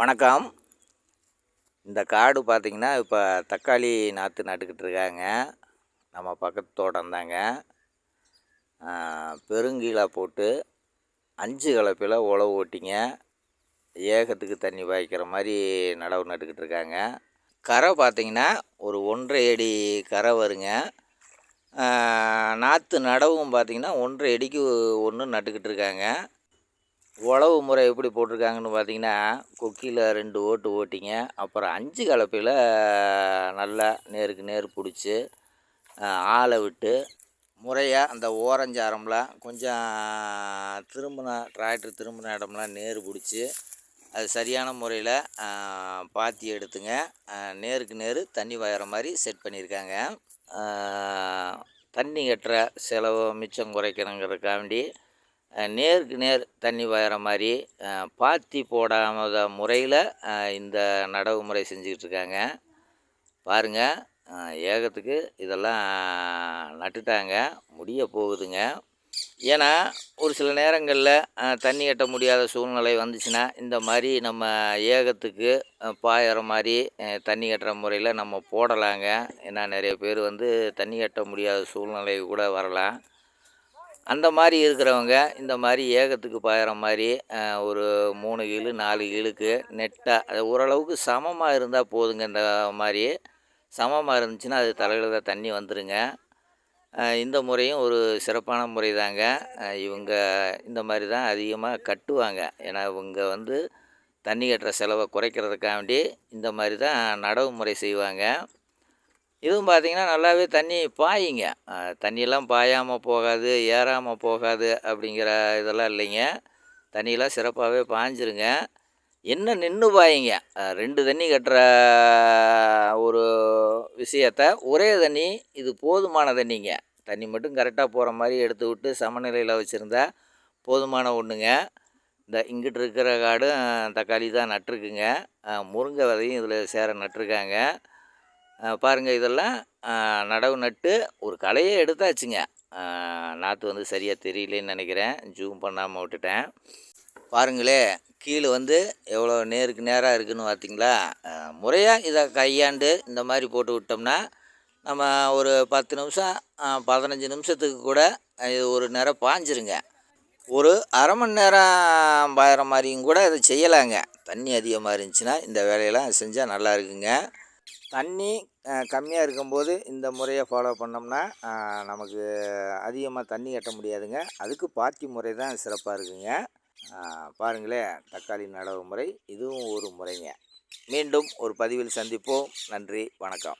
வணக்கம். இந்த காடு பார்த்திங்கன்னா, இப்போ தக்காளி நாற்று நட்டுக்கிட்டு இருக்காங்க. நம்ம பக்கத்து தோட்டம் தாங்க. பெருங்கீழா போட்டு 5 கலப்பையில் உழவு ஓட்டிங்க. ஏகத்துக்கு தண்ணி பாய்க்கிற மாதிரி நடவு நட்டுக்கிட்டு இருக்காங்க. கரை பார்த்திங்கன்னா ஒரு 1½ அடி கரை வருங்க. நாற்று நடவும் பார்த்திங்கன்னா 1½ அடிக்கு ஒன்று நட்டுக்கிட்டு இருக்காங்க. உழவு முறை எப்படி போட்டிருக்காங்கன்னு பார்த்தீங்கன்னா, கொக்கியில் 2 ஓட்டு ஓட்டிங்க. அப்புறம் 5 கலப்பையில் நல்லா நேருக்கு நேர் பிடிச்சி ஆளை விட்டு முறையாக அந்த ஓரஞ்சாரம்லாம் கொஞ்சம் டிராக்டர் திரும்பின இடம்லாம் நேர் பிடிச்சி அது சரியான முறையில் பாத்தி எடுத்துங்க. நேருக்கு நேர் தண்ணி பாயிற மாதிரி செட் பண்ணியிருக்காங்க. தண்ணி கட்டுற செலவு மிச்சம் குறைக்கணுங்கிறதுக்காண்டி நேருக்கு நேர் தண்ணி பாயிற மாதிரி பாத்தி போடாத முறையில் இந்த நடவு முறை செஞ்சுக்கிட்ருக்காங்க. பாருங்கள், ஏகத்துக்கு இதெல்லாம் நட்டுட்டாங்க, முடிய போகுதுங்க. ஏன்னா ஒரு சில நேரங்களில் தண்ணி கட்ட முடியாத சூழ்நிலை வந்துச்சுன்னா இந்த மாதிரி நம்ம ஏகத்துக்கு பாயிற மாதிரி தண்ணி கட்டுற முறையில் நம்ம போடலாங்க. ஏன்னா நிறைய பேர் தண்ணி கட்ட முடியாத சூழ்நிலை கூட வரலாம். அந்த மாதிரி இருக்கிறவங்க இந்த மாதிரி ஏகத்துக்கு பாயிற மாதிரி ஒரு 3 கீழு 4 கீழுக்கு நெட்டாக அது ஓரளவுக்கு சமமாக இருந்தால் போதுங்க. இந்த மாதிரி சமமாக இருந்துச்சுன்னா அது தலையில் தான் தண்ணி வந்துடுங்க. இந்த முறையும் ஒரு சிறப்பான முறை தாங்க. இவங்க இந்த மாதிரி தான் அதிகமாக கட்டுவாங்க. ஏன்னா இவங்க தண்ணி கட்டுற செலவை குறைக்கிறதுக்காண்டி இந்த மாதிரி தான் நடவு முறை செய்வாங்க. இதுவும் பார்த்திங்கன்னா நல்லாவே தண்ணி பாயுங்க. தண்ணியெல்லாம் பாயாமல் போகாது, ஏறாமல் போகாது அப்படிங்கிற இதெல்லாம் இல்லைங்க. தண்ணியெல்லாம் சிறப்பாகவே பாய்ஞ்சிருங்க. என்ன நின்று பாயுங்க. 2 தண்ணி கட்டுற ஒரு விஷயத்த ஒரே தண்ணி இது போதுமான தண்ணிங்க. தண்ணி மட்டும் கரெக்டாக போகிற மாதிரி எடுத்து விட்டு சமநிலையில் வச்சுருந்தா போதுமான ஒன்றுங்க. இந்த இங்கிட்டு இருக்கிற காடும் தக்காளி தான் நட்டிருக்குங்க. முருங்கை விதையும் இதில் சேர நட்டிருக்காங்க. பாருங்கள், இதெல்லாம் நடவு நட்டு ஒரு களையே எடுத்தாச்சுங்க. நாற்று சரியாக தெரியலேன்னு நினைக்கிறேன், ஜூம் பண்ணாமல் விட்டுட்டேன். பாருங்களே, கீழே எவ்வளோ நேருக்கு நேராக இருக்குதுன்னு பார்த்தீங்களா? முறையாக இதை கையாண்டு இந்த மாதிரி போட்டு விட்டோம்னா நம்ம ஒரு 10 நிமிஷம் 15 நிமிஷத்துக்கு கூட இது ஒரு நேரம் பாய்ஞ்சிருங்க. ஒரு அரை மணி நேரம் பாயிற மாதிரியும் கூட இதை செய்யலாங்க. தண்ணி அதிகமாக இருந்துச்சுன்னா இந்த வேலையெல்லாம் செஞ்சால் நல்லா இருக்குங்க. தண்ணி கம்மியாக இருக்கும்போது இந்த முறையை ஃபாலோ பண்ணோம்னா நமக்கு அதிகமாக தண்ணி கட்ட முடியாதுங்க. அதுக்கு பாத்தி முறை தான் சிறப்பாக இருக்குங்க. பாருங்களேன், தக்காளி நடவு முறை இதுவும் ஒரு முறைங்க. மீண்டும் ஒரு பதிவில் சந்திப்போம். நன்றி, வணக்கம்.